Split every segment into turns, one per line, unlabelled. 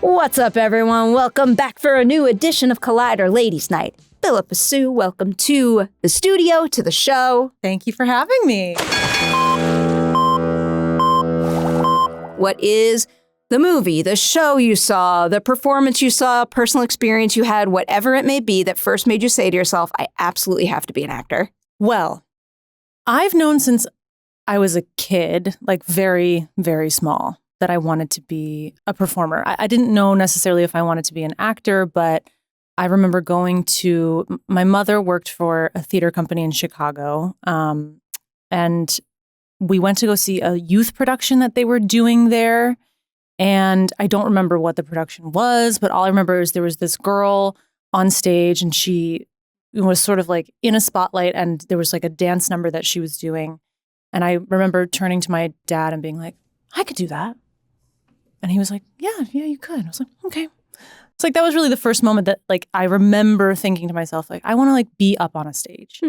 What's up, everyone? Welcome back for a new edition of Collider Ladies Night. Phillipa Soo, welcome to the studio, to the show.
Thank you for having me.
What is the movie, the show you saw, the performance you saw, personal experience you had, whatever it may be that first made you say to yourself, I absolutely have to be an actor?
Well, I've known since I was a kid, like very, very small, that I wanted to be a performer. I didn't know necessarily if I wanted to be an actor, but I remember my mother worked for a theater company in Chicago, and we went to go see a youth production that they were doing there. And I don't remember what the production was, but all I remember is there was this girl on stage and she was sort of like in a spotlight and there was like a dance number that she was doing. And I remember turning to my dad and being like, I could do that. And he was like, yeah, you could. I was like, okay. It's like, that was really the first moment that like, I remember thinking to myself, like, I want to like be up on a stage.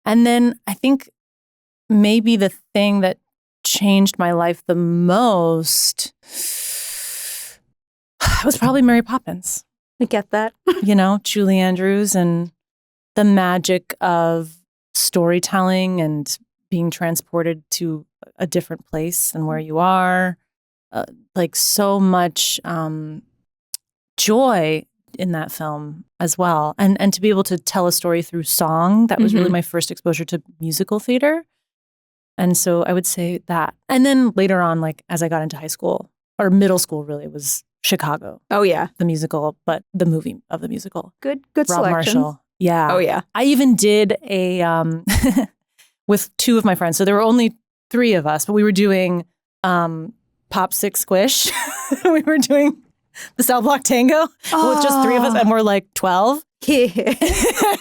And then I think maybe the thing that changed my life the most was probably Mary Poppins.
I get that.
You know, Julie Andrews and the magic of storytelling and being transported to a different place than where you are. Like so much joy in that film as well. And to be able to tell a story through song, that was really my first exposure to musical theater. And so I would say that. And then later on, like as I got into high school, or middle school really, was Chicago.
Oh, yeah.
The musical, but the movie of the musical.
Good
Rob
selection.
Marshall. Yeah.
Oh, yeah.
I even did a, with two of my friends. So there were only three of us, but we were doing Pop Six Squish. We were doing the Cell Block Tango with just three of us, and we're like 12. It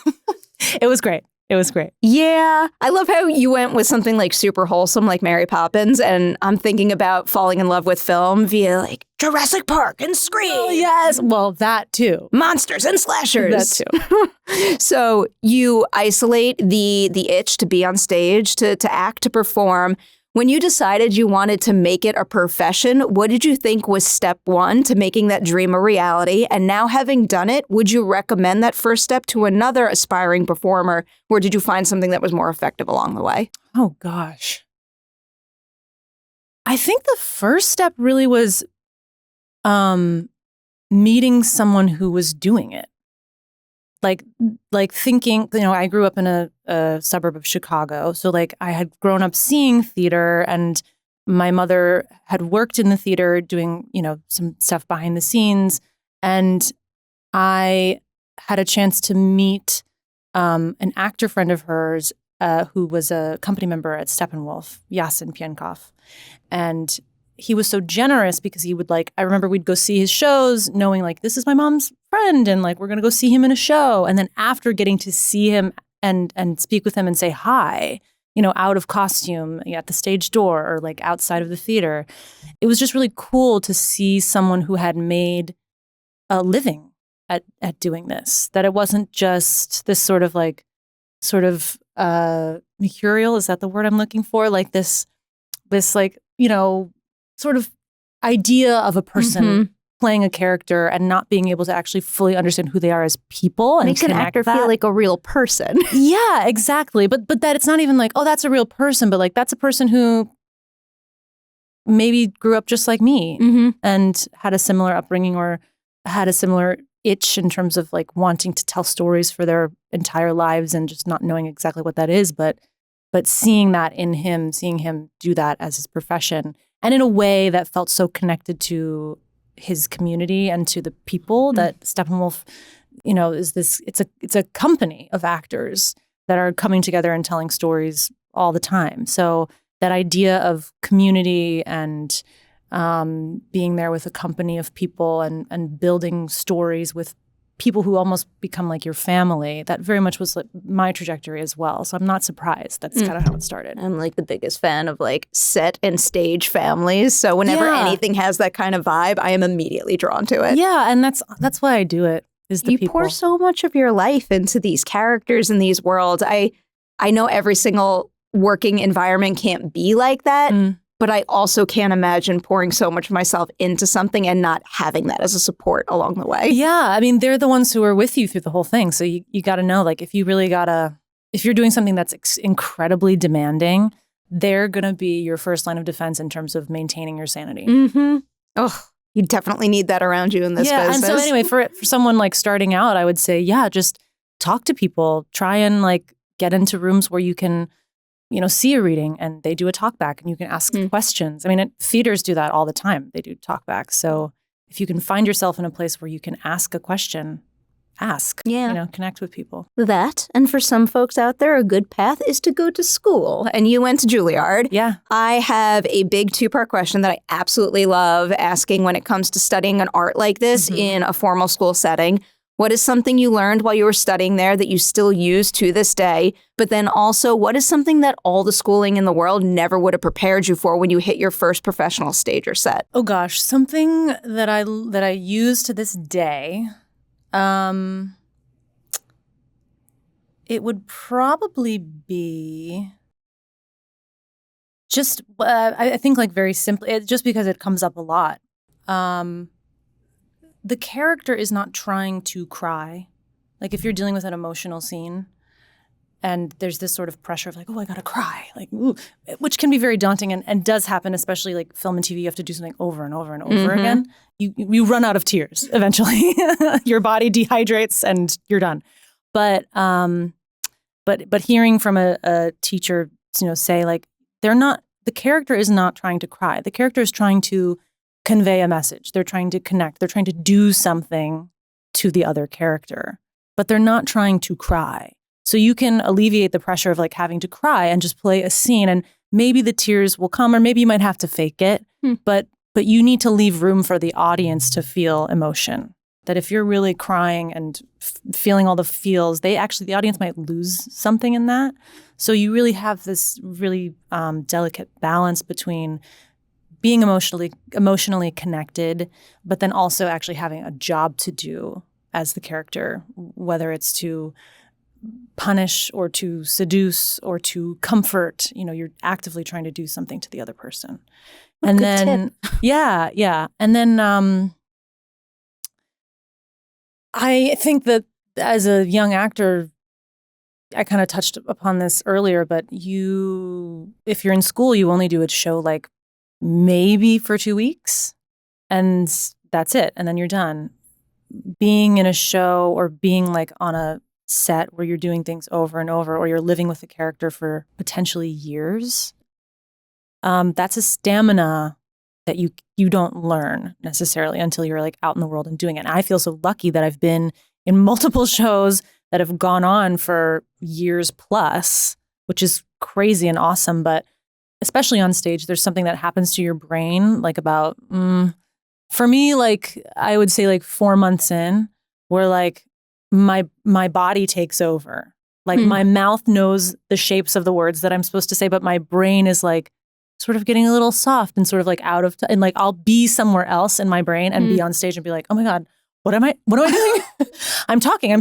was great. It was great.
Yeah. I love how you went with something like super wholesome like Mary Poppins, and I'm thinking about falling in love with film via like Jurassic Park and Scream.
Oh, yes. Well, that too.
Monsters and slashers.
That
too. So you isolate the itch to be on stage, to act, to perform. When you decided you wanted to make it a profession, what did you think was step one to making that dream a reality? And now having done it, would you recommend that first step to another aspiring performer? Or did you find something that was more effective along the way?
Oh, gosh. I think the first step really was meeting someone who was doing it. Like thinking, you know, I grew up in a suburb of Chicago. So like I had grown up seeing theater, and my mother had worked in the theater doing, you know, some stuff behind the scenes. And I had a chance to meet an actor friend of hers who was a company member at Steppenwolf, Yasen Peyankov. And he was so generous because he would like, I remember we'd go see his shows knowing like, this is my mom's friend and like, we're going to go see him in a show. And then after getting to see him and speak with him and say hi, you know, out of costume at the stage door or like outside of the theater, it was just really cool to see someone who had made a living at doing this, that it wasn't just this sort of mercurial, is that the word I'm looking for? Like this like, you know, sort of idea of a person playing a character and not being able to actually fully understand who they are as people. And
makes an actor feel like a real person.
Yeah, exactly. But that it's not even like, oh, that's a real person, but like that's a person who maybe grew up just like me and had a similar upbringing or had a similar itch in terms of like wanting to tell stories for their entire lives and just not knowing exactly what that is, but seeing that in him, seeing him do that as his profession. And in a way that felt so connected to his community and to the people that Steppenwolf, you know, is this, it's a company of actors that are coming together and telling stories all the time. So that idea of community and being there with a company of people and building stories with people who almost become like your family, that very much was like my trajectory as well. So I'm not surprised. That's kind of how it started.
I'm like the biggest fan of like set and stage families. So whenever anything has that kind of vibe, I am immediately drawn to it.
Yeah, and that's why I do it. Is the
you
people.
Pour so much of your life into these characters and these worlds. I know every single working environment can't be like that. but I also can't imagine pouring so much of myself into something and not having that as a support along the way.
Yeah. I mean, they're the ones who are with you through the whole thing. So you got to know, like, if you're doing something that's incredibly demanding, they're going to be your first line of defense in terms of maintaining your sanity.
Mm-hmm. Oh, you definitely need that around you in this business.
And so anyway, for someone like starting out, I would say, just talk to people. Try and like get into rooms where you can, see a reading and they do a talk back and you can ask questions. I mean, theaters do that all the time. They do talk back. So if you can find yourself in a place where you can ask a question, connect with people.
That, and for some folks out there, a good path is to go to school. And you went to Juilliard.
Yeah.
I have a big 2-part question that I absolutely love asking when it comes to studying an art like this in a formal school setting. What is something you learned while you were studying there that you still use to this day? But then also, what is something that all the schooling in the world never would have prepared you for when you hit your first professional stage or set?
Oh gosh, something that I use to this day. It would probably be just, I think, like, very simply, just because it comes up a lot. The character is not trying to cry. Like, if you're dealing with an emotional scene and there's this sort of pressure of like, oh, I gotta cry, like, ooh, which can be very daunting and does happen, especially like film and TV. You have to do something over and over and over again. You run out of tears eventually. Your body dehydrates and you're done. But hearing from a teacher, say like, the character is not trying to cry. The character is trying to convey a message. They're trying to connect. They're trying to do something to the other character, but they're not trying to cry. So you can alleviate the pressure of like having to cry and just play a scene, and maybe the tears will come, or maybe you might have to fake it, but you need to leave room for the audience to feel emotion. That if you're really crying and feeling all the feels, the audience might lose something in that. So you really have this really delicate balance between being emotionally connected, but then also actually having a job to do as the character, whether it's to punish or to seduce or to comfort. You're actively trying to do something to the other person.
And then,
tip. Yeah. And then I think that as a young actor, I kind of touched upon this earlier, but if you're in school, you only do a show like maybe for 2 weeks, and that's it. And then you're done. Being in a show or being like on a set where you're doing things over and over, or you're living with a character for potentially years, that's a stamina that you don't learn necessarily until you're like out in the world and doing it. And I feel so lucky that I've been in multiple shows that have gone on for years plus, which is crazy and awesome. But especially on stage, there's something that happens to your brain, like about, for me, like I would say like 4 months in, where like my body takes over. Like my mouth knows the shapes of the words that I'm supposed to say, but my brain is like sort of getting a little soft and sort of like out of, and like I'll be somewhere else in my brain and be on stage and be like, oh my God, what am I doing? I'm talking,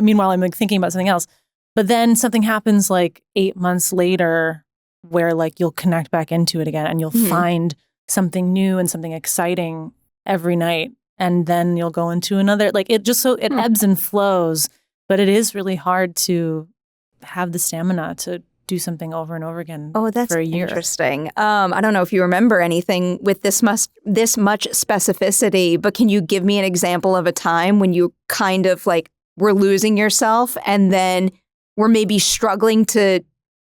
meanwhile I'm like thinking about something else. But then something happens like 8 months later where like you'll connect back into it again and you'll find something new and something exciting every night. And then you'll go into another, like it ebbs and flows, but it is really hard to have the stamina to do something over and over again for a year.
Interesting. I don't know if you remember anything with this much specificity, but can you give me an example of a time when you kind of like were losing yourself and then were maybe struggling to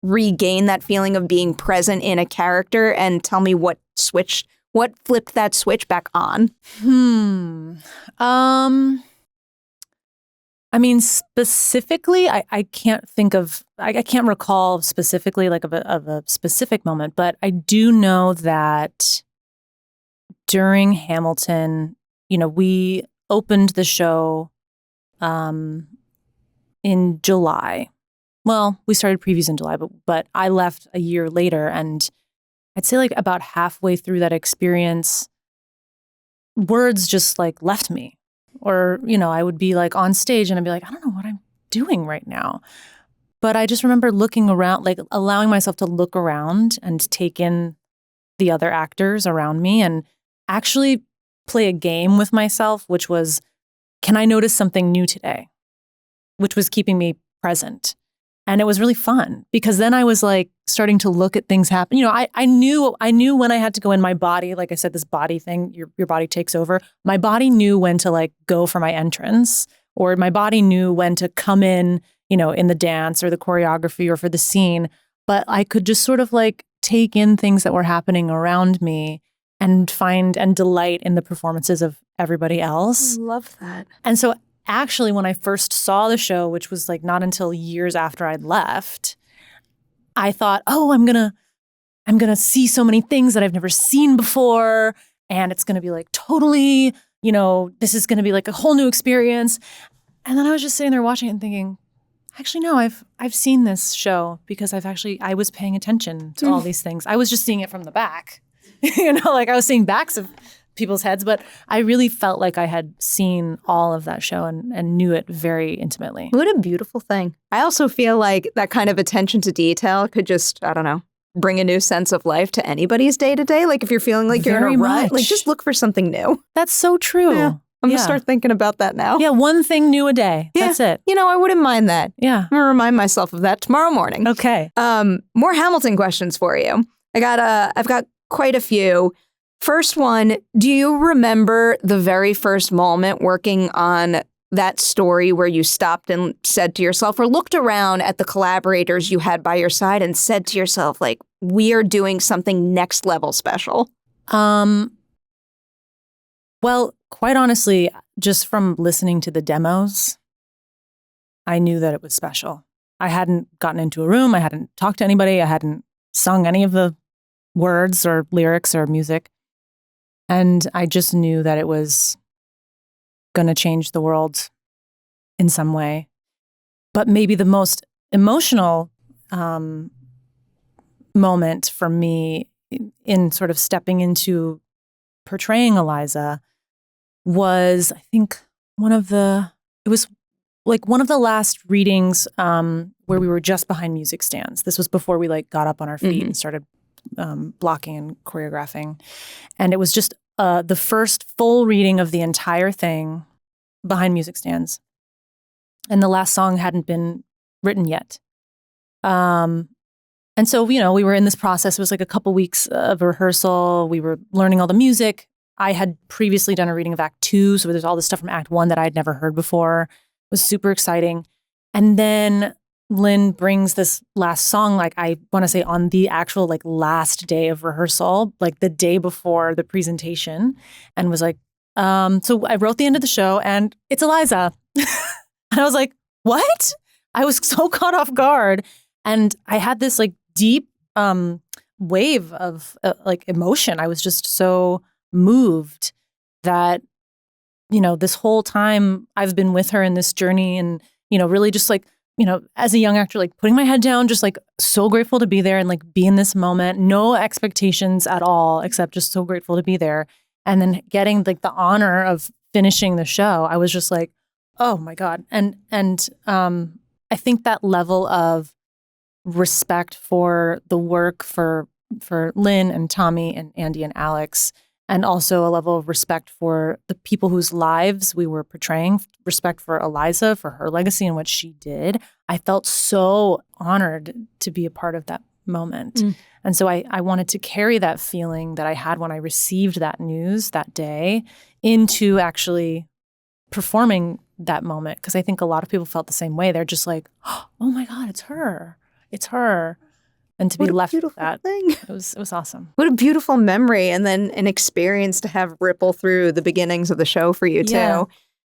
regain that feeling of being present in a character, and tell me what flipped that switch back on?
I mean, specifically, I can't recall specifically like of a specific moment, but I do know that during Hamilton, we opened the show in July. Well, we started previews in July, but I left a year later, and I'd say like about halfway through that experience, words just like left me. Or, I would be like on stage and I'd be like, I don't know what I'm doing right now. But I just remember looking around, like allowing myself to look around and take in the other actors around me and actually play a game with myself, which was, can I notice something new today? Which was keeping me present. And it was really fun because then I was like starting to look at things happen. You know, I knew when I had to go in my body, like I said, this body thing, your body takes over. My body knew when to like go for my entrance, or my body knew when to come in, you know, in the dance or the choreography or for the scene. But I could just sort of like take in things that were happening around me and find and delight in the performances of everybody else.
I love that.
And so actually, when I first saw the show, which was like not until years after I'd left, I thought, oh, I'm gonna see so many things that I've never seen before, and it's gonna be like totally, you know, this is gonna be like a whole new experience. And then I was just sitting there watching it and thinking, actually, no, I've seen this show because I was paying attention to all these things. I was just seeing it from the back, you know, like I was seeing backs of people's heads, but I really felt like I had seen all of that show and knew it very intimately.
What a beautiful thing. I also feel like that kind of attention to detail could just, I don't know, bring a new sense of life to anybody's day to day. Like if you're feeling like you're in a rut, like just look for something new.
That's so true.
Yeah. I'm going to start thinking about that now.
Yeah, one thing new a day.
Yeah.
That's it.
You know, I wouldn't mind that.
Yeah.
I'm going to remind myself of that tomorrow morning.
Okay.
More Hamilton questions for you. I've got quite a few. First one, do you remember the very first moment working on that story where you stopped and said to yourself or looked around at the collaborators you had by your side and said to yourself, like, we are doing something next level special?
Well, quite honestly, just from listening to the demos, I knew that it was special. I hadn't gotten into a room. I hadn't talked to anybody. I hadn't sung any of the words or lyrics or music. And I just knew that it was going to change the world in some way. But maybe the most emotional moment for me in sort of stepping into portraying Eliza was, I think, one of the last readings where we were just behind music stands. This was before we like got up on our feet and started blocking and choreographing. And it was just the first full reading of the entire thing behind music stands. And the last song hadn't been written yet. And so, you know, we were in this process. It was like a couple weeks of rehearsal. We were learning all the music. I had previously done a reading of Act 2, so there's all this stuff from Act 1 that I had never heard before. It was super exciting. And then Lin brings this last song, like I want to say on the actual like last day of rehearsal, like the day before the presentation, and was like, so I wrote the end of the show and it's Eliza. And I was like, what? I was so caught off guard. And I had this like deep wave of like emotion. I was just so moved that, you know, this whole time I've been with her in this journey and, you know, really just like, you know, as a young actor, like putting my head down, just like so grateful to be there and like be in this moment, no expectations at all, except just so grateful to be there. And then getting like the honor of finishing the show, I was just like, oh my God. And I think that level of respect for the work for Lin and Tommy and Andy and Alex, and also a level of respect for the people whose lives we were portraying, respect for Eliza, for her legacy and what she did. I felt so honored to be a part of that moment. And so I wanted to carry that feeling that I had when I received that news that day into actually performing that moment, because I think a lot of people felt the same way. They're just like, oh my God, it's her. It's her. And to be left with that, it was awesome.
What a beautiful memory, and then an experience to have ripple through the beginnings of the show for you, too.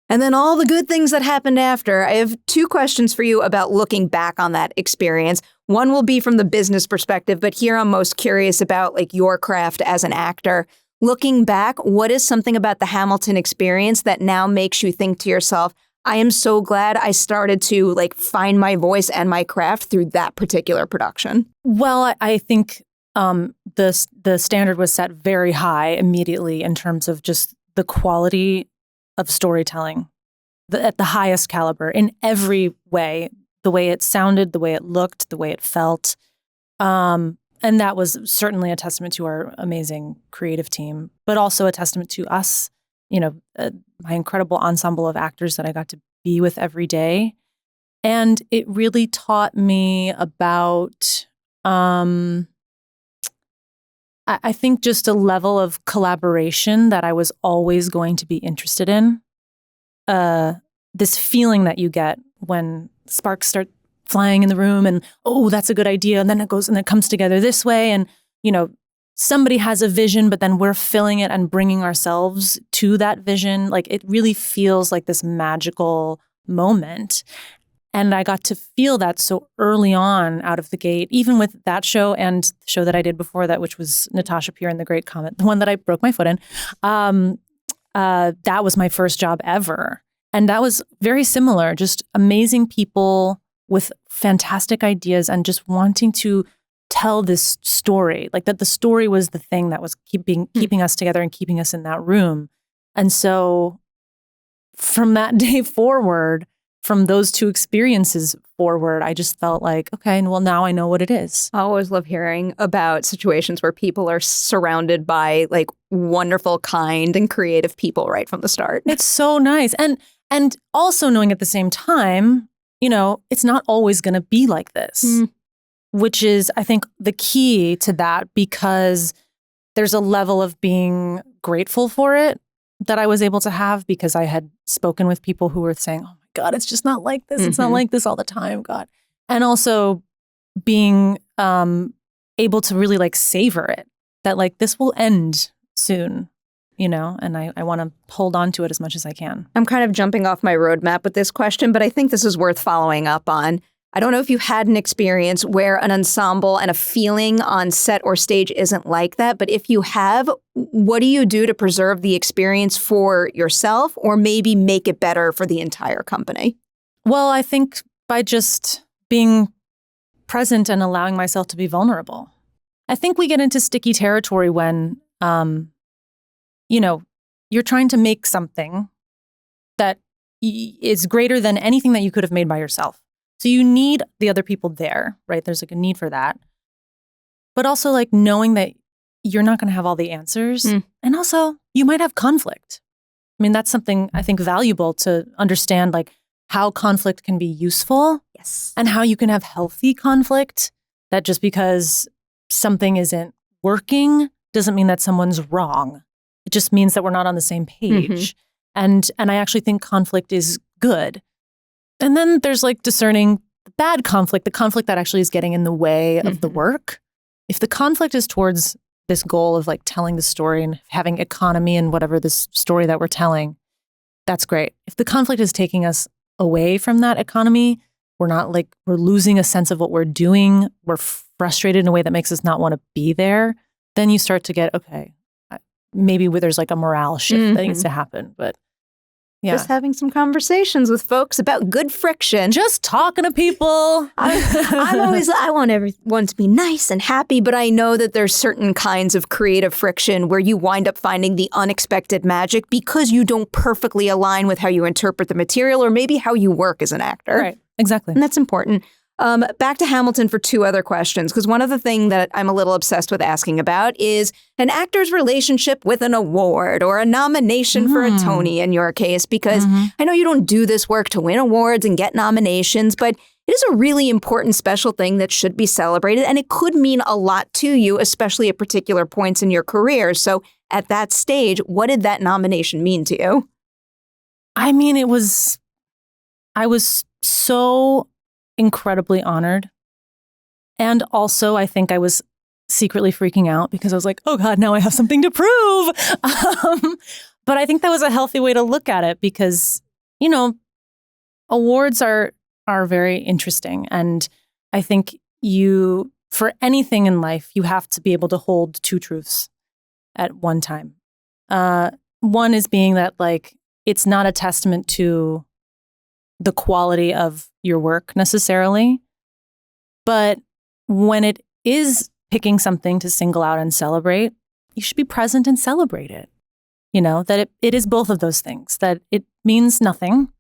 And then all the good things that happened after. I have two questions for you about looking back on that experience. One will be from the business perspective, but here I'm most curious about like your craft as an actor. Looking back, what is something about the Hamilton experience that now makes you think to yourself, I am so glad I started to like find my voice and my craft through that particular production?
Well, I think the standard was set very high immediately in terms of just the quality of storytelling at the highest caliber in every way, the way it sounded, the way it looked, the way it felt. And that was certainly a testament to our amazing creative team, but also a testament to us, my incredible ensemble of actors that I got to be with every day. And it really taught me about, I think, just a level of collaboration that I was always going to be interested in. This feeling that you get when sparks start flying in the room and, oh, that's a good idea. And then it goes and it comes together this way. And, somebody has a vision, but then we're filling it and bringing ourselves to that vision. Like, it really feels like this magical moment. And I got to feel that so early on out of the gate, even with that show and the show that I did before that, which was Natasha Pierre and the Great Comet, the one that I broke my foot in. That was my first job ever. And that was very similar, just amazing people with fantastic ideas and just wanting to tell this story, like that the story was the thing that was keeping us together and keeping us in that room. And so from that day forward, from those two experiences forward, I just felt like, okay, well, now I know what it is.
I always love hearing about situations where people are surrounded by like wonderful, kind, and creative people right from the start.
It's so nice. And also knowing at the same time, it's not always going to be like this, which is, I think, the key to that, because there's a level of being grateful for it that I was able to have because I had spoken with people who were saying, oh my God, it's just not like this. It's not like this all the time, God. And also being able to really like savor it, that like this will end soon. And I want to hold on to it as much as I can.
I'm kind of jumping off my roadmap with this question, but I think this is worth following up on. I don't know if you had an experience where an ensemble and a feeling on set or stage isn't like that, but if you have, what do you do to preserve the experience for yourself or maybe make it better for the entire company?
Well, I think by just being present and allowing myself to be vulnerable. I think we get into sticky territory when you're trying to make something that is greater than anything that you could have made by yourself. So you need the other people there, right? There's like a need for that. But also like knowing that you're not going to have all the answers. And also you might have conflict. I mean, that's something I think valuable to understand, like how conflict can be useful.
Yes.
And how you can have healthy conflict, that just because something isn't working doesn't mean that someone's wrong. It just means that we're not on the same page. And I actually think conflict is good. And then there's like discerning the bad conflict, the conflict that actually is getting in the way of the work. If the conflict is towards this goal of like telling the story and having economy in whatever this story that we're telling, that's great. If the conflict is taking us away from that economy, we're losing a sense of what we're doing, we're frustrated in a way that makes us not want to be there, then you start to get, okay, maybe there's like a morale shift that needs to happen. But yeah.
Just having some conversations with folks about good friction.
Just talking to people.
I want everyone to be nice and happy, but I know that there's certain kinds of creative friction where you wind up finding the unexpected magic because you don't perfectly align with how you interpret the material or maybe how you work as an actor.
Right, exactly.
And that's important. Back to Hamilton for two other questions, because one of the things that I'm a little obsessed with asking about is an actor's relationship with an award or a nomination for a Tony in your case, because I know you don't do this work to win awards and get nominations, but it is a really important special thing that should be celebrated, and it could mean a lot to you, especially at particular points in your career. So at that stage, what did that nomination mean to you?
I mean, I was so incredibly honored. And also, I think I was secretly freaking out because I was like, oh God, now I have something to prove. But I think that was a healthy way to look at it because, awards are very interesting. And I think for anything in life, you have to be able to hold two truths at one time. One is being that like, it's not a testament to the quality of your work necessarily. But when it is picking something to single out and celebrate, you should be present and celebrate it. That it is both of those things, that it means nothing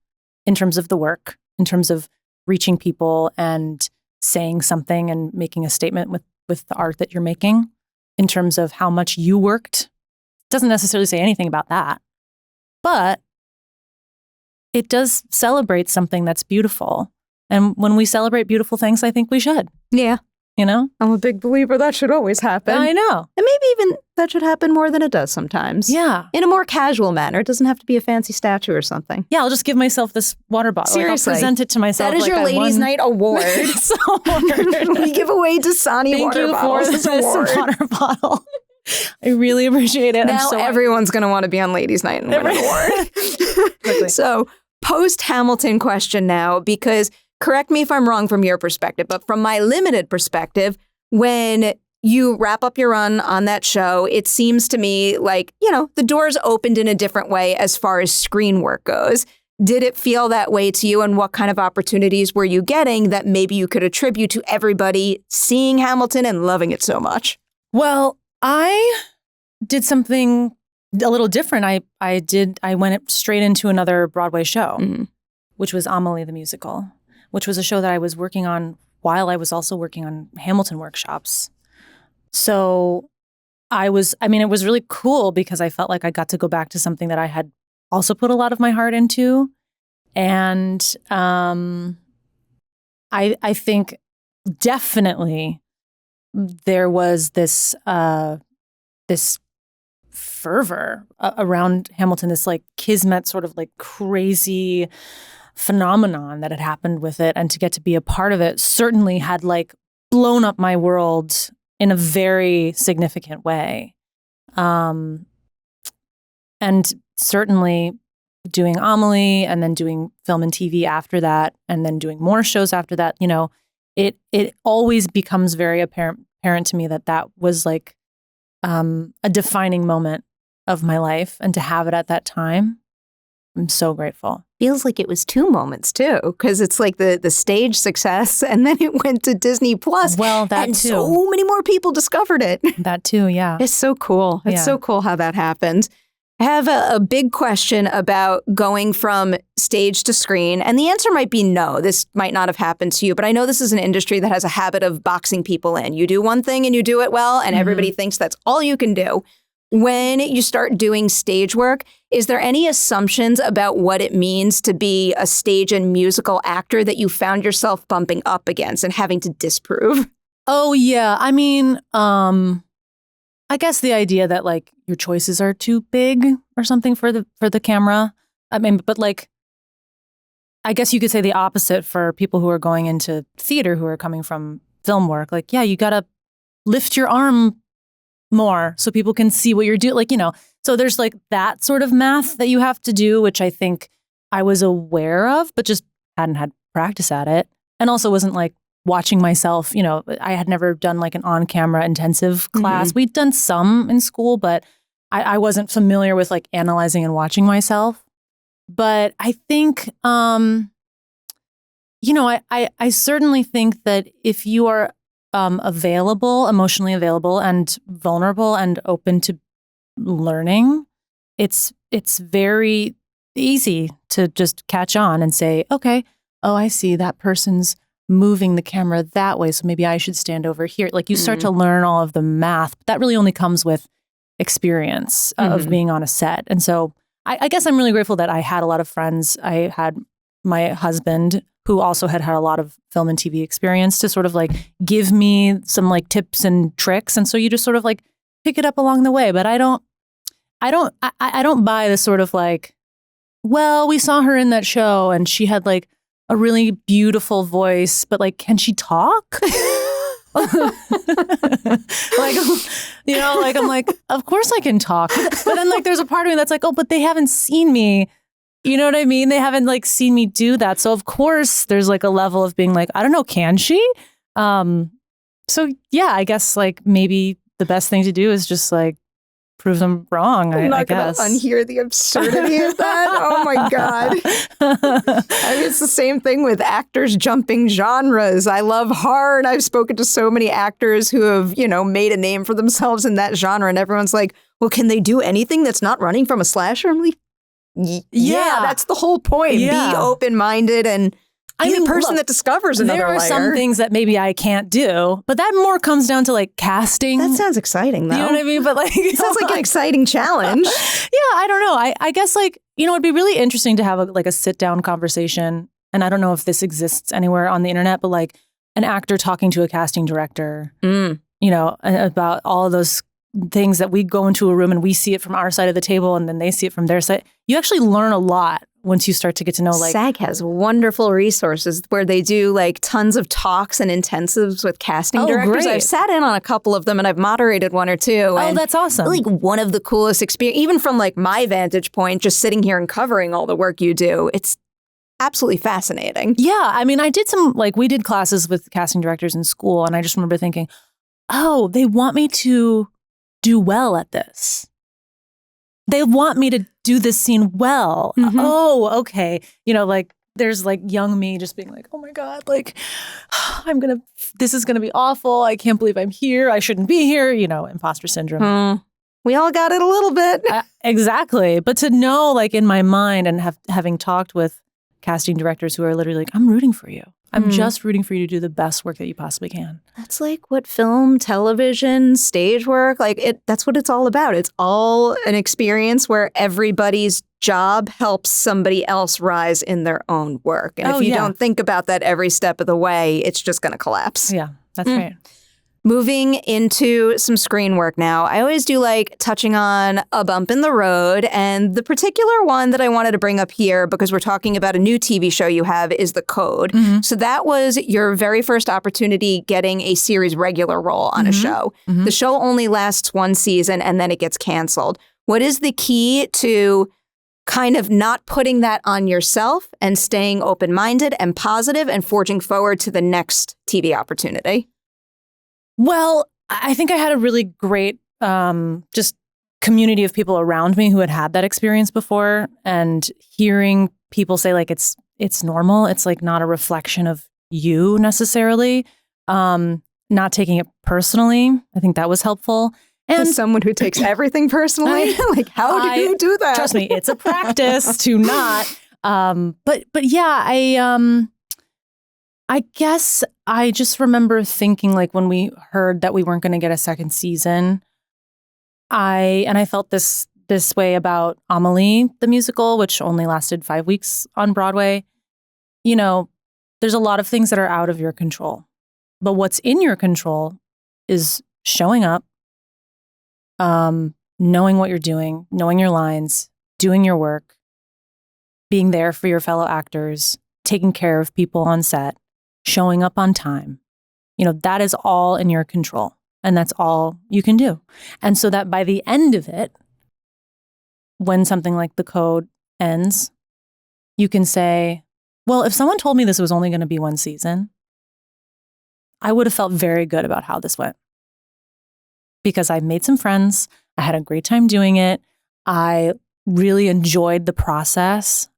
in terms of the work, in terms of reaching people and saying something and making a statement with with the art that you're making in terms of how much you worked. It doesn't necessarily say anything about that. But it does celebrate something that's beautiful. And when we celebrate beautiful things, I think we should.
Yeah.
You know?
I'm a big believer that should always happen.
I know.
And maybe even that should happen more than it does sometimes.
Yeah.
In a more casual manner. It doesn't have to be a fancy statue or something.
Yeah, I'll just give myself this water bottle.
Seriously.
Like, I'll present it to myself.
That is
like
your
I
Ladies'
won.
Night award.
So honored.
We give away Dasani
Thank
water
you
bottles
for
as
this
award.
water bottle. I really appreciate it.
Now everyone's going to want to be on Ladies' Night and win an award. So, post-Hamilton question now, because correct me if I'm wrong from your perspective, but from my limited perspective, when you wrap up your run on that show, it seems to me like, you know, the doors opened in a different way as far as screen work goes. Did it feel that way to you? And what kind of opportunities were you getting that maybe you could attribute to everybody seeing Hamilton and loving it so much?
Well, I did something a little different. I went straight into another Broadway show, which was Amelie the Musical, which was a show that I was working on while I was also working on Hamilton workshops. So it was really cool because I felt like I got to go back to something that I had also put a lot of my heart into. And I think definitely there was this fervor around Hamilton, this like kismet sort of like crazy phenomenon that had happened with it, and to get to be a part of it certainly had like blown up my world in a very significant way. And certainly doing Amelie and then doing film and TV after that, and then doing more shows after that, you know, it always becomes very apparent to me that was like a defining moment of my life, and to have it at that time, I'm so grateful.
Feels like it was two moments too, because it's like the stage success, and then it went to Disney Plus.
Well, that
and
too.
So many more people discovered it.
That too, yeah.
It's so cool. It's so cool how that happened. I have a big question about going from stage to screen, and the answer might be no. This might not have happened to you, but I know this is an industry that has a habit of boxing people in. You do one thing and you do it well, and everybody thinks that's all you can do. When you start doing stage work, is there any assumptions about what it means to be a stage and musical actor that you found yourself bumping up against and having to disprove?
Oh, yeah. I mean, I guess the idea that like your choices are too big or something for the camera. I mean, but like, I guess you could say the opposite for people who are going into theater who are coming from film work. Like, yeah, you got to lift your arm more so people can see what you're doing. Like, you know, so there's like that sort of math that you have to do, which I think I was aware of, but just hadn't had practice at it. And also wasn't like watching myself, you know, I had never done like an on-camera intensive class. We'd done some in school, but I wasn't familiar with like analyzing and watching myself. But I think, you know, I certainly think that if you are available, emotionally available and vulnerable and open to learning, it's very easy to just catch on and say, okay, oh, I see that person's moving the camera that way, so maybe I should stand over here. Like you start to learn all of the math. That really only comes with experience of being on a set. And so I guess I'm really grateful that I had a lot of friends. I had my husband, who also had a lot of film and TV experience, to sort of like give me some like tips and tricks. And so you just sort of like pick it up along the way. But I don't buy this sort of like, well, we saw her in that show and she had like a really beautiful voice, but like, can she talk? Like, you know, like I'm like, of course I can talk. But then like there's a part of me that's like, oh, but they haven't seen me. You know what I mean? They haven't like seen me do that. So of course there's like a level of being like, I don't know, can she? So yeah, I guess like maybe the best thing to do is just like prove them wrong,
I'm
I
not
guess.
going to unhear the absurdity of that. Oh my God. I mean, it's the same thing with actors jumping genres. I love horror, and I've spoken to so many actors who have, you know, made a name for themselves in that genre, and everyone's like, well, can they do anything that's not running from a slasher? I'm like, yeah, that's the whole point.
Yeah.
Be open-minded, and Be the person that discovers another
layer. There are some things that maybe I can't do, but that more comes down to like casting.
That sounds exciting, though.
You know what I mean? But like,
it sounds like an exciting challenge.
Yeah, I don't know. I guess like, it'd be really interesting to have a sit down conversation. And I don't know if this exists anywhere on the internet, but like an actor talking to a casting director, about all of those things that we go into a room and we see it from our side of the table and then they see it from their side. You actually learn a lot once you start to get to know like
SAG has wonderful resources where they do like tons of talks and intensives with casting directors.
Great.
I've sat in on a couple of them and I've moderated one or two.
Oh, that's awesome.
Like one of the coolest experience, even from like my vantage point, just sitting here and covering all the work you do. It's absolutely fascinating.
Yeah. I mean, I did we did classes with casting directors in school and I just remember thinking, oh, they want me to do well at this. They want me to do this scene well. Mm-hmm. Oh, okay. There's like young me just being like, oh my God, like this is going to be awful. I can't believe I'm here. I shouldn't be here. Imposter syndrome.
We all got it a little bit.
Exactly. But to know like in my mind and having talked with casting directors who are literally like, I'm rooting for you. I'm just rooting for you to do the best work that you possibly can.
That's like what film, television, stage work, that's what it's all about. It's all an experience where everybody's job helps somebody else rise in their own work. And if you don't think about that every step of the way, it's just going to collapse.
Yeah, that's right.
Moving into some screen work now, I always do like touching on a bump in the road. And the particular one that I wanted to bring up here, because we're talking about a new TV show you have, is The Code. Mm-hmm. So that was your very first opportunity getting a series regular role on a show. Mm-hmm. The show only lasts one season and then it gets canceled. What is the key to kind of not putting that on yourself and staying open-minded and positive and forging forward to the next TV opportunity?
Well, I think I had a really great just community of people around me who had that experience before, and hearing people say like it's normal. It's like not a reflection of you necessarily. Not taking it personally. I think that was helpful.
And as someone who takes everything personally, like how do you do that?
Trust me, it's a practice to not. But yeah, I guess I just remember thinking like when we heard that we weren't going to get a second season, I felt this way about Amelie, the musical, which only lasted 5 weeks on Broadway. There's a lot of things that are out of your control, but what's in your control is showing up, knowing what you're doing, knowing your lines, doing your work, being there for your fellow actors, taking care of people on set, showing up on time. That is all in your control. And that's all you can do. And so that by the end of it, when something like The Code ends, you can say, well, if someone told me this was only going to be one season, I would have felt very good about how this went. Because I made some friends. I had a great time doing it. I really enjoyed the process.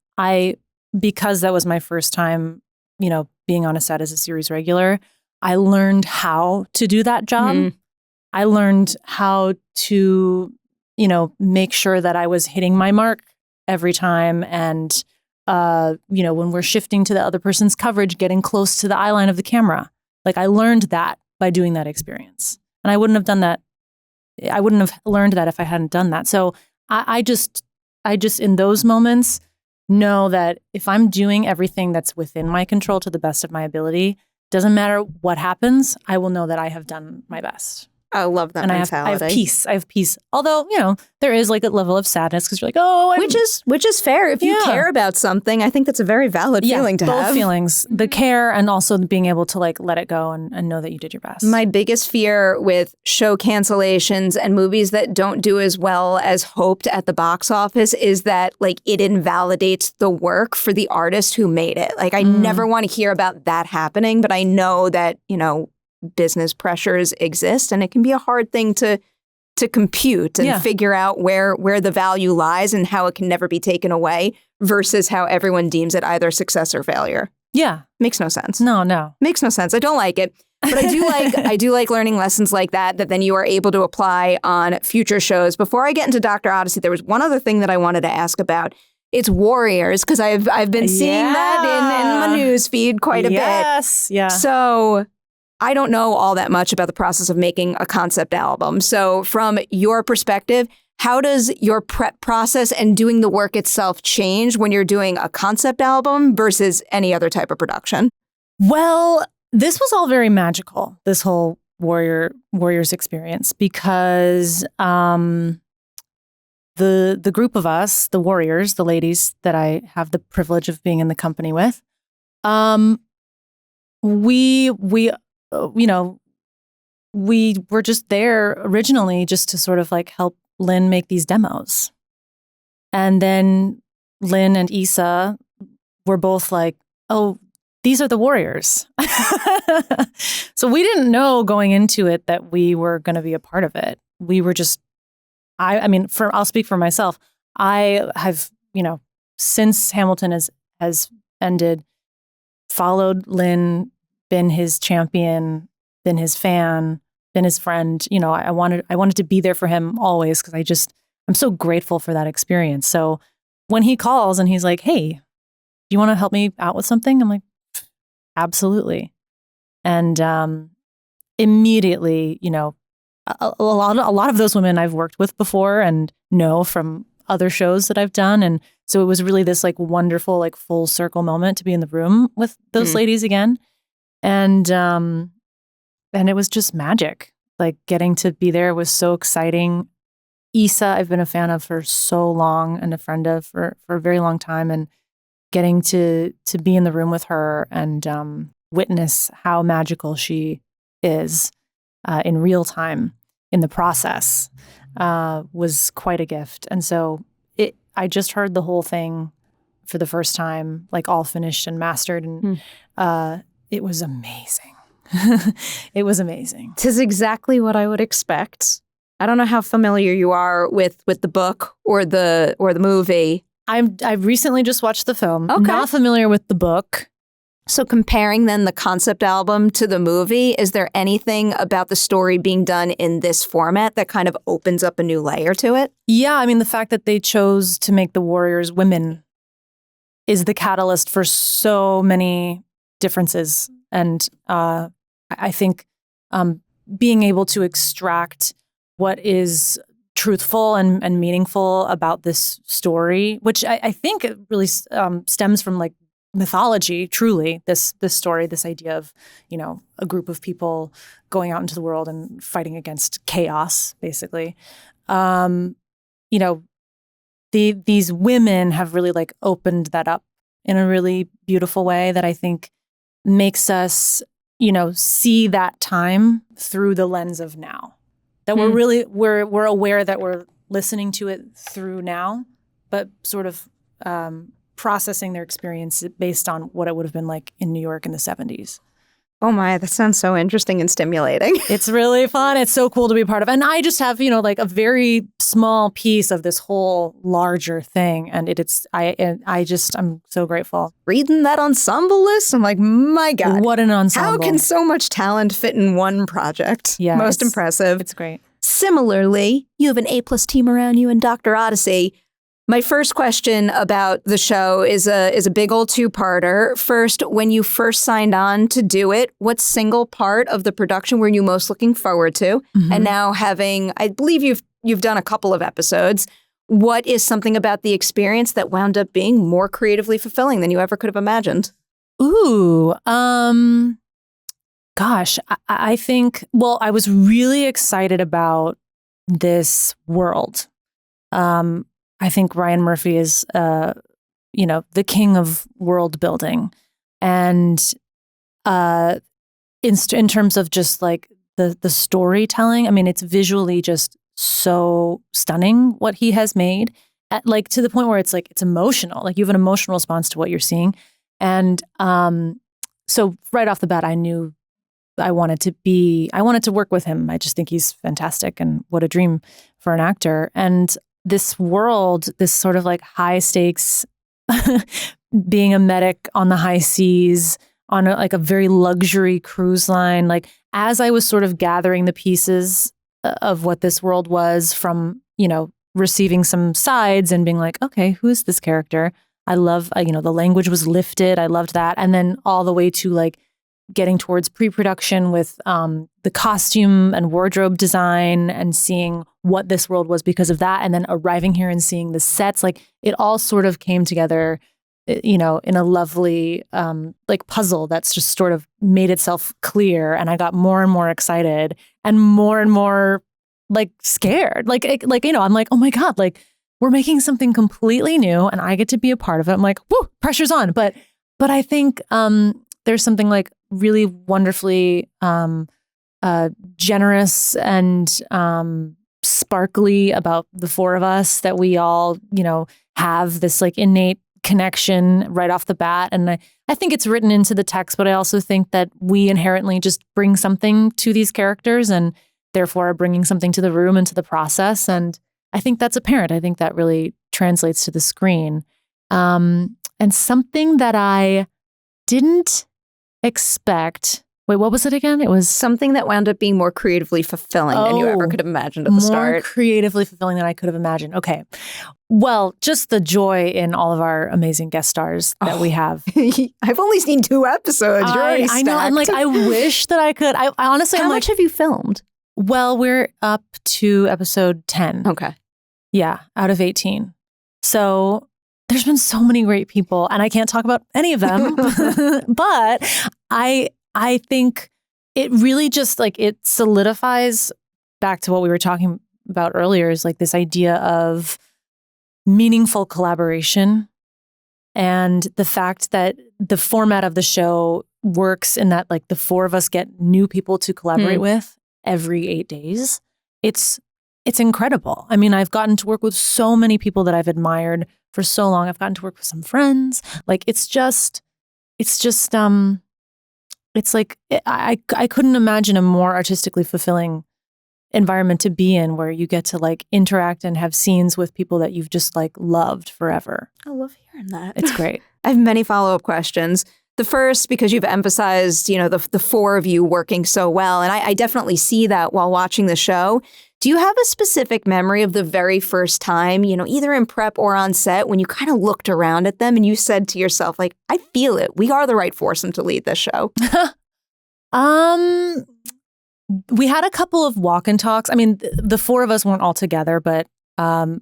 Because that was my first time, being on a set as a series regular, I learned how to do that job. Mm-hmm. I learned how to, make sure that I was hitting my mark every time. And, when we're shifting to the other person's coverage, getting close to the eye line of the camera. Like I learned that by doing that experience. And I wouldn't have done that. I wouldn't have learned that if I hadn't done that. So I just in those moments, know that if I'm doing everything that's within my control to the best of my ability, doesn't matter what happens, I will know that I have done my best.
I love that mentality.
I have peace. Although, there is like a level of sadness because you're like, oh,
which is fair. If you care about something, I think that's a very valid feeling to have.
Both feelings, the care and also being able to like let it go and know that you did your best.
My biggest fear with show cancellations and movies that don't do as well as hoped at the box office is that like it invalidates the work for the artist who made it. Like I never want to hear about that happening, but I know that, business pressures exist, and it can be a hard thing to compute and figure out where the value lies and how it can never be taken away versus how everyone deems it either success or failure.
Yeah.
Makes no sense.
No.
Makes no sense. I don't like it. But I do like learning lessons like that then you are able to apply on future shows. Before I get into Dr. Odyssey, there was one other thing that I wanted to ask about. it's warriors, because I've been seeing that in my news feed quite a bit.
Yes, yeah.
So I don't know all that much about the process of making a concept album. So from your perspective, how does your prep process and doing the work itself change when you're doing a concept album versus any other type of production?
Well, this was all very magical, this whole Warriors experience, because the group of us, the Warriors, the ladies that I have the privilege of being in the company with, we were just there originally just to sort of like help Lin make these demos. And then Lin and Issa were both like, oh, these are the Warriors. So we didn't know going into it that we were going to be a part of it. We were just, I'll speak for myself. I have, since Hamilton has ended, followed Lin, been his champion, been his fan, been his friend. I wanted to be there for him always, because I'm so grateful for that experience. So when he calls and he's like, hey, do you want to help me out with something? I'm like, absolutely. And immediately, a lot of those women I've worked with before and know from other shows that I've done. And so it was really this like wonderful, like full circle moment to be in the room with those ladies again. And it was just magic. Like getting to be there was so exciting. Issa, I've been a fan of for so long and a friend of for a very long time. And getting to be in the room with her and witness how magical she is in real time in the process was quite a gift. And so I just heard the whole thing for the first time, like all finished and mastered, and it was amazing. It was amazing.
'Tis exactly what I would expect. I don't know how familiar you are with the book or the movie.
I've recently just watched the film.
Okay.
Not familiar with the book.
So comparing then the concept album to the movie, is there anything about the story being done in this format that kind of opens up a new layer to it?
Yeah, the fact that they chose to make the Warriors women is the catalyst for so many differences. And I think being able to extract what is truthful and meaningful about this story, which I think it really stems from like mythology, truly, this story, this idea of, a group of people going out into the world and fighting against chaos, basically. These women have really like opened that up in a really beautiful way that I think makes us, see that time through the lens of now. That we're aware that we're listening to it through now, but sort of processing their experience based on what it would have been like in New York in the 70s.
Oh my, that sounds so interesting and stimulating.
It's really fun. It's so cool to be a part of. And I just have, like a very small piece of this whole larger thing. And I'm so grateful.
Reading that ensemble list, I'm like, my God.
What an ensemble.
How can so much talent fit in one project?
Yeah.
Most impressive.
It's great.
Similarly, you have an A+ team around you in Dr. Odyssey. My first question about the show is a big old two-parter. First, when you first signed on to do it, what single part of the production were you most looking forward to? Mm-hmm. And now I believe you've done a couple of episodes. What is something about the experience that wound up being more creatively fulfilling than you ever could have imagined?
Ooh, gosh, I think, I was really excited about this world. I think Ryan Murphy is, the king of world building. And in terms of just like the storytelling, it's visually just so stunning what he has made, like to the point where it's like, it's emotional. Like you have an emotional response to what you're seeing. And so right off the bat, I knew I wanted to work with him. I just think he's fantastic, and what a dream for an actor. And this world, this sort of like high stakes, being a medic on the high seas, on a very luxury cruise line. Like as I was sort of gathering the pieces of what this world was from, receiving some sides and being like, okay, who is this character? I love, the language was lifted. I loved that. And then all the way to like getting towards pre-production with the costume and wardrobe design and seeing what this world was because of that. And then arriving here and seeing the sets, like it all sort of came together, in a lovely like puzzle that's just sort of made itself clear. And I got more and more excited and more like scared. Like, I'm like, oh my God, like we're making something completely new and I get to be a part of it. I'm like, whoo, pressure's on. But I think there's something like really wonderfully generous and sparkly about the four of us that we all, have this like innate connection right off the bat. And I think it's written into the text, but I also think that we inherently just bring something to these characters and therefore are bringing something to the room and to the process. And I think that's apparent. I think that really translates to the screen. And something that I didn't expect. Wait, what was it again? It was
something that wound up being more creatively fulfilling than you ever could have imagined at the start.
More creatively fulfilling than I could have imagined. Okay. Well, just the joy in all of our amazing guest stars that we have.
I've only seen 2 episodes. You're already stacked.
I know. I'm like, I wish that I could. I honestly,
How much have you filmed?
Well, we're up to episode 10.
Okay.
Yeah, out of 18. So there's been so many great people, and I can't talk about any of them, but I think it really just like it solidifies back to what we were talking about earlier is like this idea of meaningful collaboration and the fact that the format of the show works in that like the four of us get new people to collaborate with every 8 days. It's incredible. I mean, I've gotten to work with so many people that I've admired for so long. I've gotten to work with some friends. Like it's like I couldn't imagine a more artistically fulfilling environment to be in where you get to like interact and have scenes with people that you've just like loved forever.
I love hearing that.
It's great.
I have many follow-up questions. The first, because you've emphasized, the four of you working so well. And I definitely see that while watching the show. Do you have a specific memory of the very first time, either in prep or on set, when you kind of looked around at them and you said to yourself, like, I feel it. We are the right foursome to lead this show.
We had a couple of walk and talks. I mean, the four of us weren't all together, but Don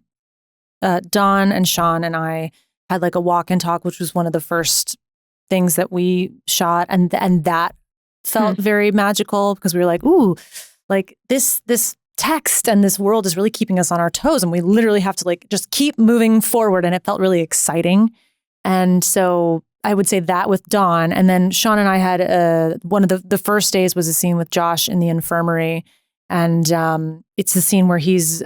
and Sean and I had like a walk and talk, which was one of the first things that we shot. And that felt very magical because we were like, ooh, like this text and this world is really keeping us on our toes. And we literally have to like just keep moving forward. And it felt really exciting. And so I would say that with Dawn. And then Sean and I had one of the first days was a scene with Josh in the infirmary. And it's the scene where he's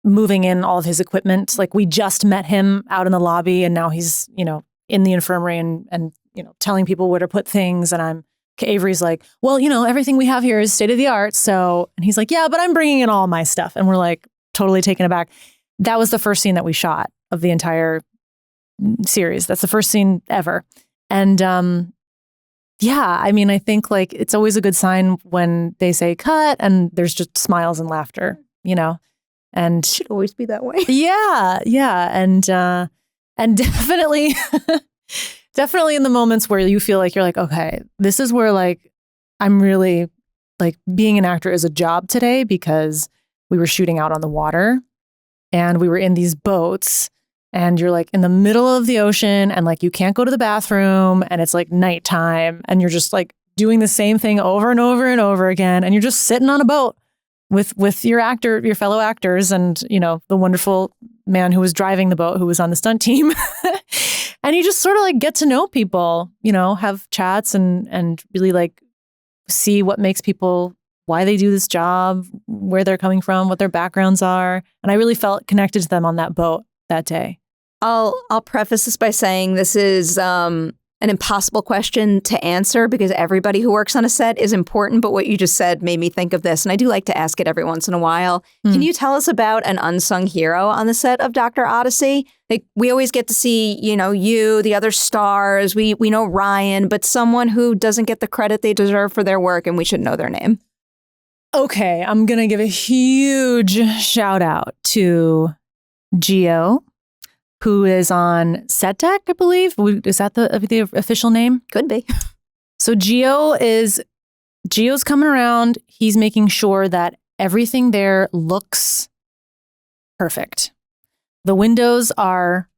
moving in all of his equipment. Like we just met him out in the lobby and now he's, in the infirmary and telling people where to put things. And Avery's like, well, everything we have here is state of the art. So, and he's like, yeah, but I'm bringing in all my stuff. And we're like totally taken aback. That was the first scene that we shot of the entire series. That's the first scene ever. And yeah, I mean, I think like it's always a good sign when they say cut and there's just smiles and laughter, and
it should always be that way.
Yeah. And definitely, definitely in the moments where you feel like you're like, okay, this is where like I'm really like being an actor is a job today because we were shooting out on the water and we were in these boats and you're like in the middle of the ocean and like you can't go to the bathroom and it's like nighttime and you're just like doing the same thing over and over and over again and you're just sitting on a boat with your fellow actors and the wonderful man who was driving the boat who was on the stunt team. And you just sort of like get to know people, have chats and really like see what makes people, why they do this job, where they're coming from, what their backgrounds are. And I really felt connected to them on that boat that day.
I'll preface this by saying this is an impossible question to answer because everybody who works on a set is important. But what you just said made me think of this. And I do like to ask it every once in a while. Can you tell us about an unsung hero on the set of Dr. Odyssey? Like, we always get to see, you, the other stars. We know Ryan, but someone who doesn't get the credit they deserve for their work and we should know their name.
Okay, I'm going to give a huge shout out to Gio, who is on set deck, I believe. Is that the official name?
Could be.
So Gio's coming around. He's making sure that everything there looks perfect. The windows are,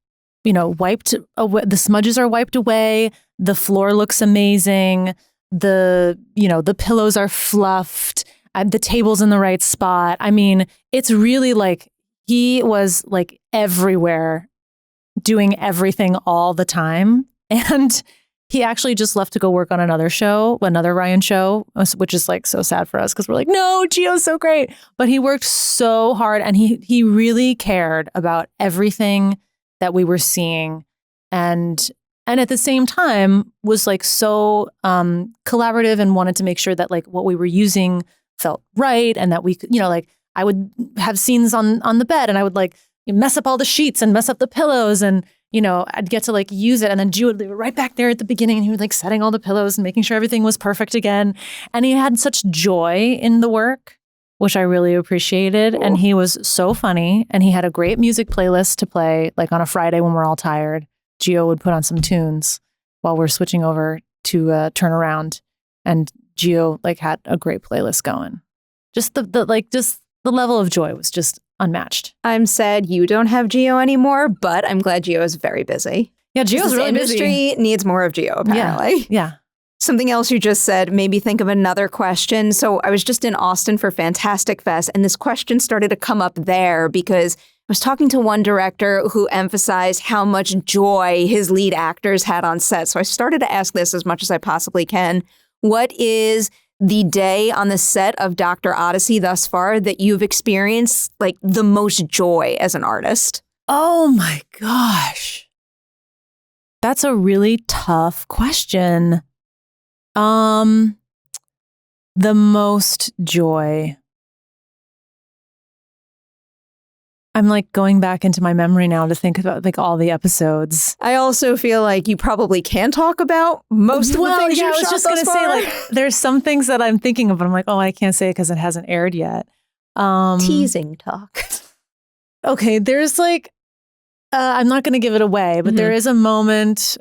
wiped away. The smudges are wiped away. The floor looks amazing. The pillows are fluffed. The table's in the right spot. I mean, it's really like he was like everywhere doing everything all the time. And he actually just left to go work on another Ryan show, which is like so sad for us because we're like, no, Gio's so great. But he worked so hard and he really cared about everything that we were seeing. And at the same time was like so collaborative and wanted to make sure that like what we were using felt right. And that we could, like I would have scenes on the bed and I would like mess up all the sheets and mess up the pillows and I'd get to like use it. And then Gio would leave it right back there at the beginning and he would like setting all the pillows and making sure everything was perfect again. And he had such joy in the work, which I really appreciated. Cool. And he was so funny. And he had a great music playlist to play like on a Friday when we're all tired. Gio would put on some tunes while we're switching over to Turn Around. And Gio like had a great playlist going. Just the level of joy was just unmatched.
I'm sad you don't have Gio anymore, but I'm glad Gio is very busy.
Yeah, Gio's really busy.
The industry needs more of Gio, apparently.
Yeah.
Something else you just said made me think of another question. So I was just in Austin for Fantastic Fest, and this question started to come up there because I was talking to one director who emphasized how much joy his lead actors had on set. So I started to ask this as much as I possibly can. What is the day on the set of Dr. Odyssey thus far that you've experienced like the most joy as an artist?
Oh my gosh. That's a really tough question. The most joy. I'm like going back into my memory now to think about like all the episodes.
I also feel like you probably can talk about most of the things you shot. I was just going to say like
there's some things that I'm thinking of, but I'm like, oh, I can't say it because it hasn't aired yet.
Teasing talk.
Okay, there's like, I'm not going to give it away, but there is a moment.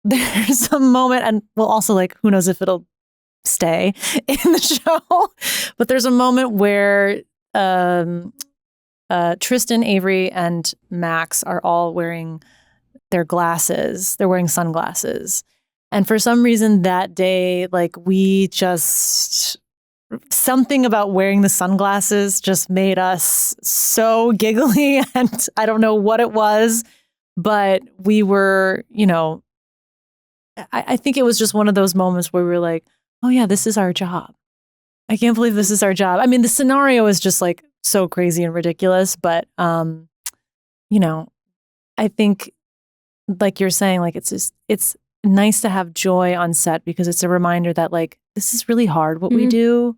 There's a moment, and well, also like, who knows if it'll stay in the show, but there's a moment where Tristan, Avery, and Max are all wearing their glasses. They're wearing sunglasses. And for some reason that day, like something about wearing the sunglasses just made us so giggly. And I don't know what it was, but we were, I think it was just one of those moments where we were like, oh yeah, this is our job. I can't believe this is our job. I mean, the scenario is just like so crazy and ridiculous, but I think like you're saying, like it's nice to have joy on set because it's a reminder that like this is really hard what we do,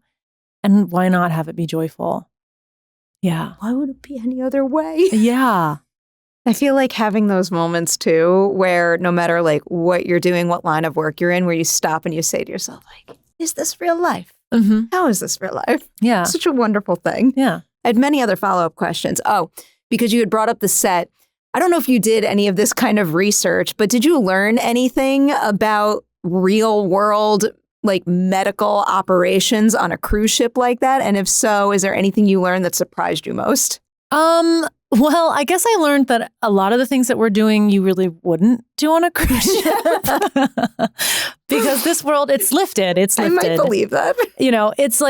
and why not have it be joyful? Yeah.
Why would it be any other way?
Yeah.
I feel like having those moments too, where no matter like what you're doing, what line of work you're in, where you stop and you say to yourself, like, is this real life? How is this real life?
Yeah.
Such a wonderful thing.
Yeah.
I had many other follow-up questions. Oh, because you had brought up the set. I don't know if you did any of this kind of research, but did you learn anything about real world, like medical operations on a cruise ship like that? And if so, is there anything you learned that surprised you most?
Well, I guess I learned that a lot of the things that we're doing, you really wouldn't do on a cruise ship because this world, it's lifted. It's lifted.
I might believe that.
It's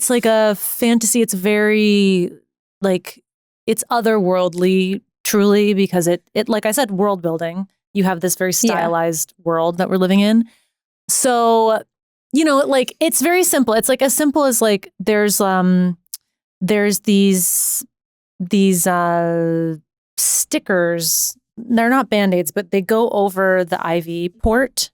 like a fantasy. It's very like, it's otherworldly, truly, because it like I said, world building. You have this very stylized world that we're living in. So, like it's very simple. It's like as simple as like there's these stickers. They're not Band-Aids, but they go over the IV port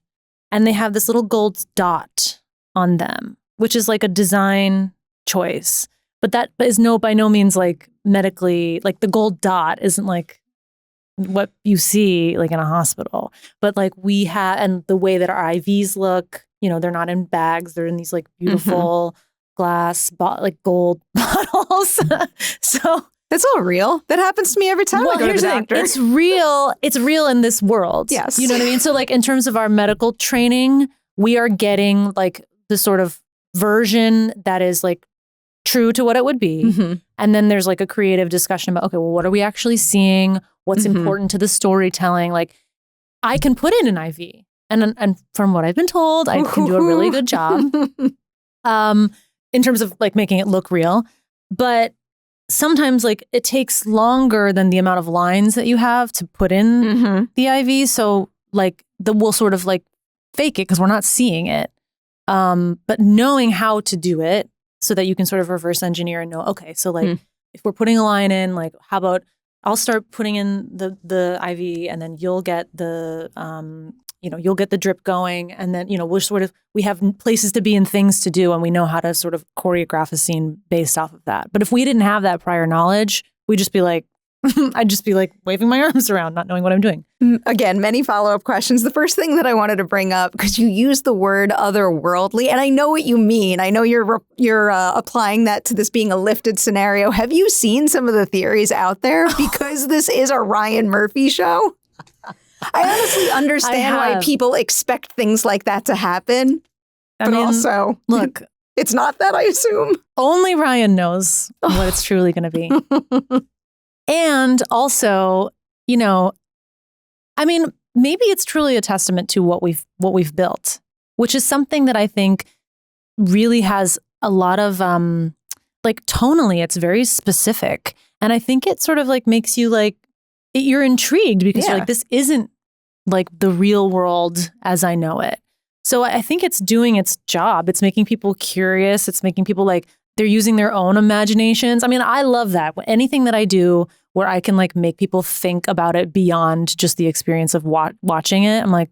and they have this little gold dot on them, which is like a design choice. But that is by no means like medically, like the gold dot isn't like what you see like in a hospital. But like we have, and the way that our IVs look, they're not in bags. They're in these like beautiful glass, like gold bottles. So
that's all real. That happens to me every time I go to the doctor.
It's real. It's real in this world.
Yes.
You know what I mean? So like in terms of our medical training, we are getting like the sort of version that is like true to what it would be. Mm-hmm. And then there's like a creative discussion about, okay, well, what are we actually seeing? What's important to the storytelling? Like I can put in an IV. And from what I've been told, I can do a really good job in terms of like making it look real. But sometimes like it takes longer than the amount of lines that you have to put in the IV. So like we'll sort of like fake it because we're not seeing it. But knowing how to do it so that you can sort of reverse engineer and know, okay, so like if we're putting a line in, like how about I'll start putting in the IV and then you'll get the you'll get the drip going, and then we have places to be and things to do, and we know how to sort of choreograph a scene based off of that. But if we didn't have that prior knowledge, we'd just be like, I'd just be like waving my arms around, not knowing what I'm doing.
Again, many follow-up questions. The first thing that I wanted to bring up, because you use the word otherworldly, and I know what you mean. I know you're applying that to this being a lifted scenario. Have you seen some of the theories out there? Because this is a Ryan Murphy show. I honestly understand why people expect things like that to happen. But also,
look,
it's not that, I assume.
Only Ryan knows what it's truly going to be. And also, maybe it's truly a testament to what we've built, which is something that I think really has a lot of like tonally, it's very specific. And I think it sort of like makes you like, you're intrigued because you're like, this isn't like the real world as I know it. So I think it's doing its job. It's making people curious. It's making people like, they're using their own imaginations. I mean, I love that. Anything that I do where I can like make people think about it beyond just the experience of watching it, I'm like,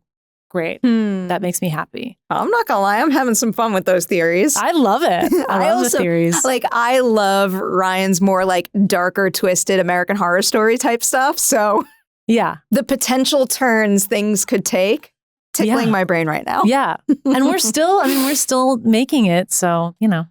great. That makes me happy.
I'm not gonna lie, I'm having some fun with those theories.
I love it. I love the theories.
Like, I love Ryan's more like darker, twisted American Horror Story type stuff. So
yeah,
the potential turns things could take, tickling my brain right now.
Yeah. And we're still making it. So, I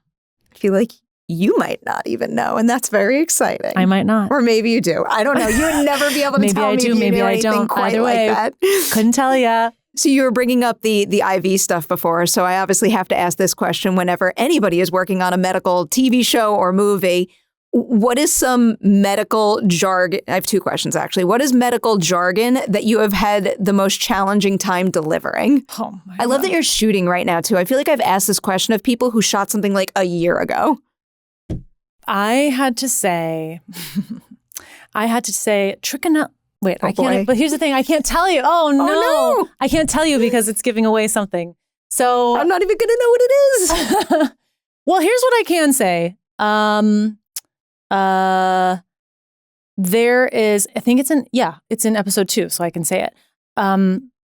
feel like you might not even know, and that's very exciting.
I might not.
Or maybe you do. I don't know. You would never be able to tell me if you knew anything quite
Either way,
like that.
Couldn't tell ya.
So you were bringing up the IV stuff before, so I obviously have to ask this question whenever anybody is working on a medical TV show or movie. What is some medical jargon? I have two questions, actually. What is medical jargon that you have had the most challenging time delivering?
Oh my
I love that you're shooting right now, too. I feel like I've asked this question of people who shot something like a year ago.
I had to say trichinosis. Wait, I can't. But here's the thing: I can't tell you. Oh no, I can't tell you because it's giving away something. So
I'm not even going to know what it is.
Well, here's what I can say. There is. I think it's in episode 2, so I can say it.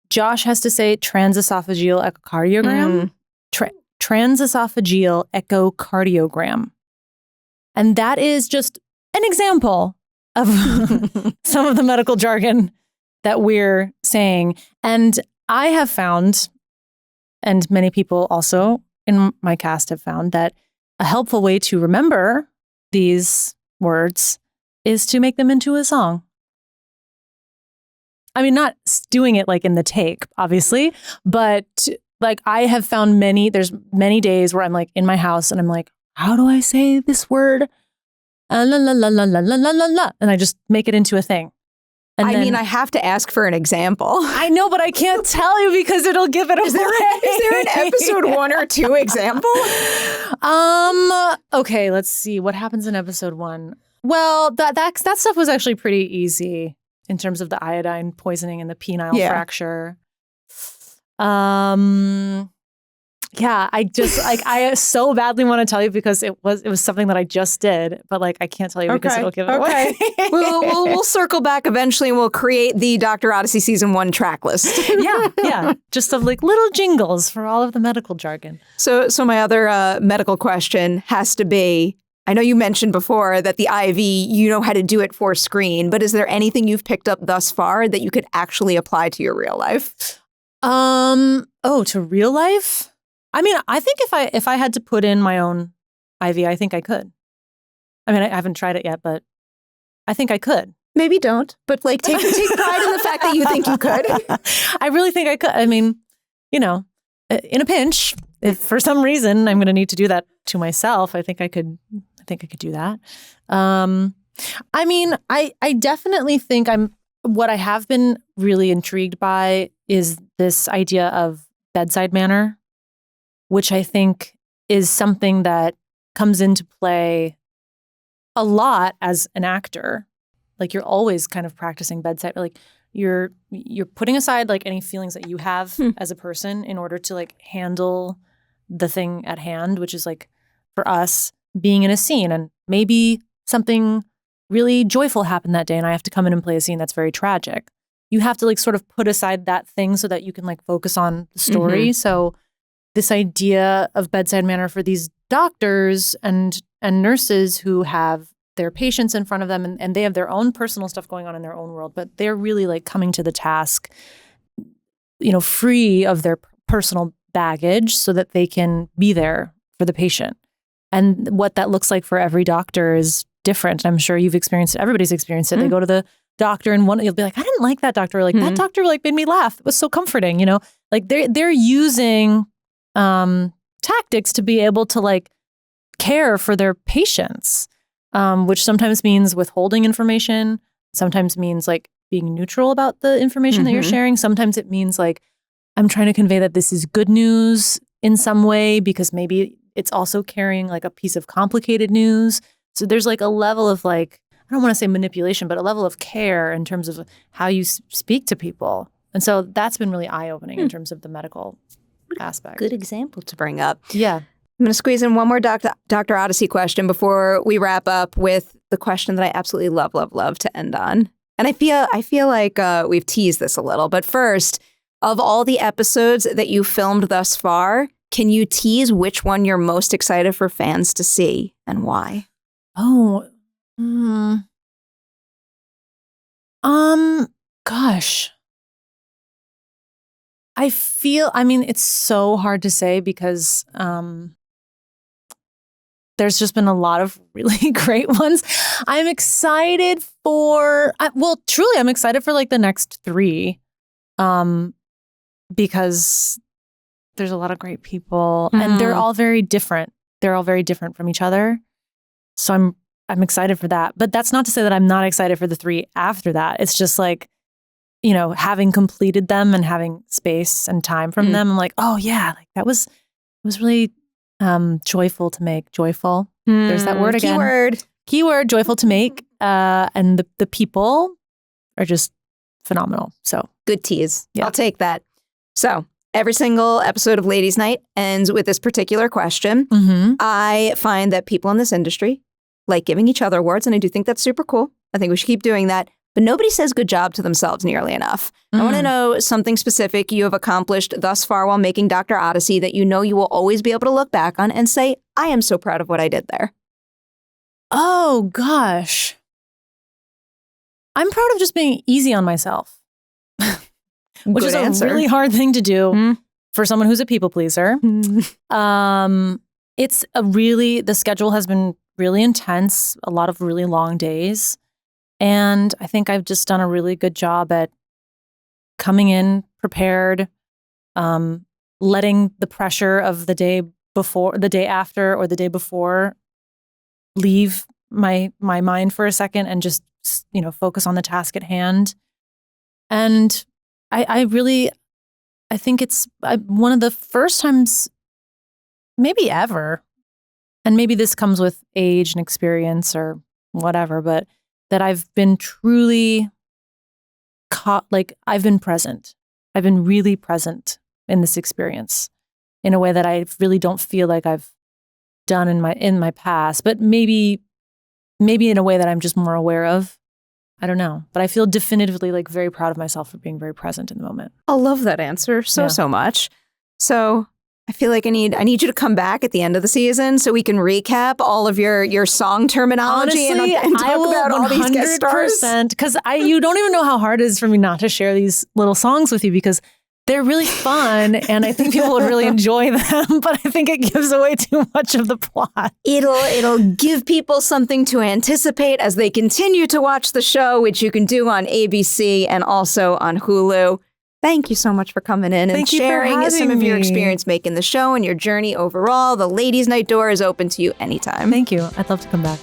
Josh has to say transesophageal echocardiogram. Transesophageal echocardiogram. And that is just an example of some of the medical jargon that we're saying. And I have found, and many people also in my cast have found, that a helpful way to remember these words is to make them into a song. I mean, not doing it like in the take, obviously, but like I have found there's many days where I'm like in my house and I'm like, how do I say this word? La la la la la la la la la, and I just make it into a thing. And
I have to ask for an example.
I know, but I can't tell you because it'll give it away.
Is there an episode 1 or 2 example?
Okay, let's see what happens in episode 1. Well, that stuff was actually pretty easy in terms of the iodine poisoning and the penile fracture. Yeah, I so badly want to tell you because it was something that I just did, but like I can't tell you because it'll give it away.
we'll circle back eventually and we'll create the Dr. Odyssey season 1 track list.
yeah, just of like little jingles for all of the medical jargon.
So my other medical question has to be, I know you mentioned before that the IV, you know how to do it for screen, but is there anything you've picked up thus far that you could actually apply to your real life?
To real life? I mean, I think if I had to put in my own Ivy, I think I could. I mean, I haven't tried it yet, but I think I could.
Maybe don't, but like take pride in the fact that you think you could.
I really think I could. I mean, you know, in a pinch, if for some reason I'm going to need to do that to myself, I think I could do that. I mean, I definitely think what I have been really intrigued by is this idea of bedside manner, which I think is something that comes into play a lot as an actor. Like you're always kind of practicing bedside, like you're putting aside like any feelings that you have as a person in order to like handle the thing at hand, which is like for us being in a scene and maybe something really joyful happened that day and I have to come in and play a scene that's very tragic. You have to like sort of put aside that thing so that you can like focus on the story. So this idea of bedside manner for these doctors and nurses who have their patients in front of them and they have their own personal stuff going on in their own world, but they're really like coming to the task, you know, free of their personal baggage so that they can be there for the patient. And what that looks like for every doctor is different. I'm sure you've experienced it. Everybody's experienced it. They go to the doctor and you'll be like, I didn't like that doctor. Or like that doctor like made me laugh. It was so comforting, you know, like they're using tactics to be able to like care for their patients. Which sometimes means withholding information, sometimes means like being neutral about the information that you're sharing. Sometimes it means like, I'm trying to convey that this is good news in some way because maybe it's also carrying like a piece of complicated news. So there's like a level of like, I don't want to say manipulation, but a level of care in terms of how you speak to people. And so that's been really eye-opening in terms of the medical aspect.
Good example to bring up.
Yeah.
I'm going to squeeze in one more Dr. Odyssey question before we wrap up with the question that I absolutely love to end on. And I feel like we've teased this a little. But first, of all the episodes that you filmed thus far, can you tease which one you're most excited for fans to see and why?
Oh, gosh. I mean, it's so hard to say because there's just been a lot of really great ones. I'm excited for, truly, I'm excited for like the next 3 because there's a lot of great people and they're all very different. They're all very different from each other. So I'm excited for that. But that's not to say that I'm not excited for the 3 after that. It's just like, you know, having completed them and having space and time from them, I'm like, oh yeah, like it was really joyful to make. Joyful. There's that word again. Keyword, joyful to make. And the people are just phenomenal. So
good tease. Yeah. I'll take that. So every single episode of Ladies Night ends with this particular question. I find that people in this industry like giving each other awards, and I do think that's super cool. I think we should keep doing that. But nobody says good job to themselves nearly enough. I want to know something specific you have accomplished thus far while making Dr. Odyssey that you know you will always be able to look back on and say, I am so proud of what I did there.
Oh, gosh. I'm proud of just being easy on myself, which is a really hard thing to do for someone who's a people pleaser. The schedule has been really intense, a lot of really long days. And I think I've just done a really good job at coming in prepared, letting the pressure of the day before, the day after, or the day before leave my mind for a second and just, you know, focus on the task at hand. And I think it's one of the first times, maybe ever, and maybe this comes with age and experience or whatever, but that I've been truly I've been present. I've been really present in this experience in a way that I really don't feel like I've done in my past, but maybe in a way that I'm just more aware of. I don't know, but I feel definitively like very proud of myself for being very present in the moment.
I love that answer so much. So I feel like I need you to come back at the end of the season so we can recap all of your song terminology.
Honestly,
and talk about all these guest stars.
Because you don't even know how hard it is for me not to share these little songs with you because They're really fun, and I think people would really enjoy them, but I think it gives away too much of the plot.
It'll give people something to anticipate as they continue to watch the show, which you can do on ABC and also on Hulu. Thank you so much for coming in and sharing some of your experience making the show and your journey overall. The Ladies' Night door is open to you anytime.
Thank you. I'd love to come back.